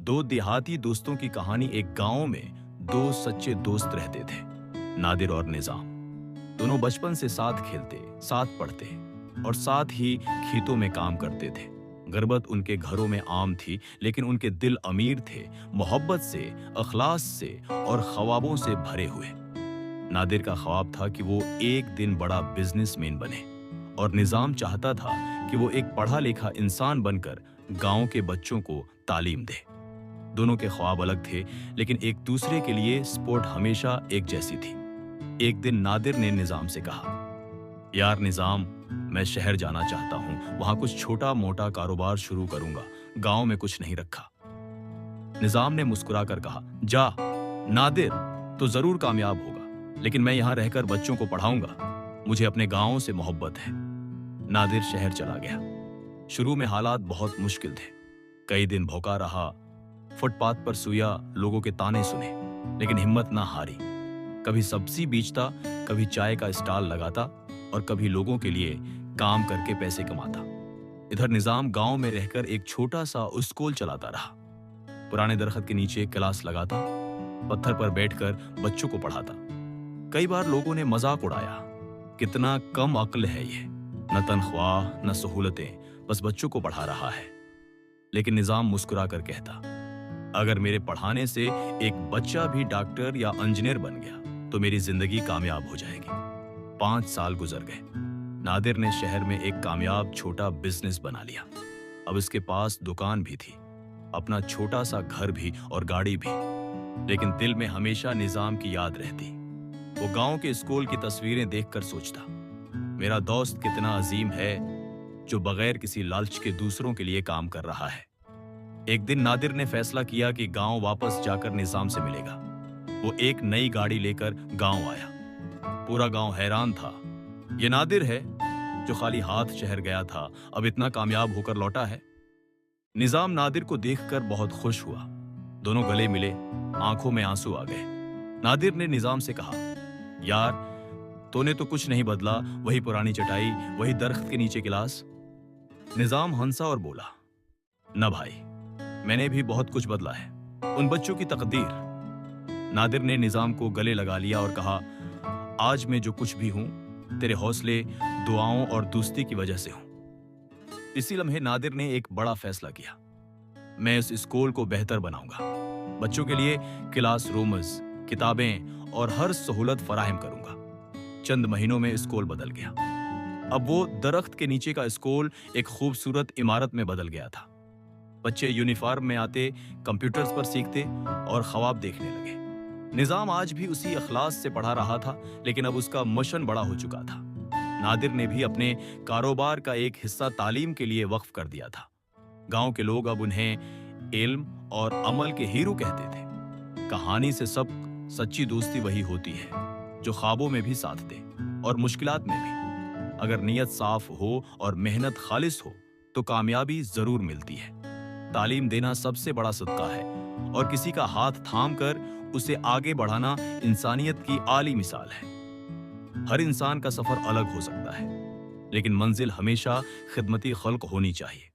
दो देहाती दोस्तों की कहानी। एक गांव में दो सच्चे दोस्त रहते थे, नादिर और निजाम। दोनों बचपन से साथ खेलते, साथ पढ़ते और साथ ही खेतों में काम करते थे। गुर्बत उनके घरों में आम थी, लेकिन उनके दिल अमीर थे, मोहब्बत से, अखलास से और ख्वाबों से भरे हुए। नादिर का ख्वाब था कि वो एक दिन बड़ा बिजनेसमैन बने और निजाम चाहता था कि वो एक पढ़ा लिखा इंसान बनकर गांव के बच्चों को तालीम दे। दोनों के ख्वाब अलग थे, लेकिन एक दूसरे के लिए सपोर्ट हमेशा एक जैसी थी। एक दिन नादिर ने निजाम से कहा, यार निजाम, मैं शहर जाना चाहता हूं, वहां कुछ छोटा मोटा कारोबार शुरू करूंगा, गांव में कुछ नहीं रखा। निजाम ने मुस्कुराकर कहा, जा नादिर, तो जरूर कामयाब होगा, लेकिन मैं यहां रहकर बच्चों को पढ़ाऊंगा, मुझे अपने गांव से मोहब्बत है। नादिर शहर चला गया। शुरू में हालात बहुत मुश्किल थे। कई दिन भूखा रहा, फुटपाथ पर सोया, लोगों के ताने सुने, लेकिन हिम्मत ना हारी। कभी सब्जी बेचता, कभी चाय का स्टॉल लगाता और कभी लोगों के लिए काम करके पैसे कमाता। इधर निजाम गांव में रहकर एक छोटा सा स्कूल चलाता रहा। पुराने दरख्त के नीचे क्लास लगाता, पत्थर पर बैठकर बच्चों को पढ़ाता। कई बार लोगों ने मजाक उड़ाया, कितना कम अक्ल है ये, न तनख्वाह न सहूलतें, बस बच्चों को पढ़ा रहा है। लेकिन निजाम मुस्कुरा कर कहता, अगर मेरे पढ़ाने से एक बच्चा भी डॉक्टर या इंजीनियर बन गया तो मेरी जिंदगी कामयाब हो जाएगी। 5 साल गुजर गए। नादिर ने शहर में एक कामयाब छोटा बिजनेस बना लिया। अब उसके पास दुकान भी थी, अपना छोटा सा घर भी और गाड़ी भी। लेकिन दिल में हमेशा निजाम की याद रहती। वो गांव के स्कूल की तस्वीरें देखकर सोचता, मेरा दोस्त कितना अजीम है जो बगैर किसी लालच के दूसरों के लिए काम कर रहा है। एक दिन नादिर ने फैसला किया कि गांव वापस जाकर निजाम से मिलेगा। वो एक नई गाड़ी लेकर गांव आया। पूरा गांव हैरान था, ये नादिर है जो खाली हाथ शहर गया था, अब इतना कामयाब होकर लौटा है। निजाम नादिर को देखकर बहुत खुश हुआ। दोनों गले मिले, आंखों में आंसू आ गए। नादिर ने निजाम से कहा, यार तूने तो कुछ नहीं बदला, वही पुरानी चटाई, वही दरख्त के नीचे गिलास। निजाम हंसा और बोला, न भाई, मैंने भी बहुत कुछ बदला है, उन बच्चों की तकदीर। नादिर ने निजाम को गले लगा लिया और कहा, आज मैं जो कुछ भी हूं तेरे हौसले, दुआओं और दोस्ती की वजह से हूं। इसी लम्हे नादिर ने एक बड़ा फैसला किया, मैं इस स्कूल को बेहतर बनाऊंगा, बच्चों के लिए क्लास रूम्स, किताबें और हर सहूलत फराहम करूंगा। चंद महीनों में स्कूल बदल गया। अब वो दरख्त के नीचे का स्कूल एक खूबसूरत इमारत में बदल गया था। बच्चे यूनिफॉर्म में आते, कंप्यूटर्स पर सीखते और ख्वाब देखने लगे। निजाम आज भी उसी अखलास से पढ़ा रहा था, लेकिन अब उसका मिशन बड़ा हो चुका था। नादिर ने भी अपने कारोबार का एक हिस्सा तालीम के लिए वक्फ कर दिया था। गांव के लोग अब उन्हें इल्म और अमल के हीरो कहते थे। कहानी से सब सच्ची दोस्ती वही होती है जो ख्वाबों में भी साथ दे और मुश्किलात में भी। अगर नीयत साफ हो और मेहनत खालिस हो तो कामयाबी जरूर मिलती है। तालीम देना सबसे बड़ा सदका है और किसी का हाथ थाम कर उसे आगे बढ़ाना इंसानियत की आली मिसाल है। हर इंसान का सफर अलग हो सकता है, लेकिन मंजिल हमेशा खिदमती खल्क होनी चाहिए।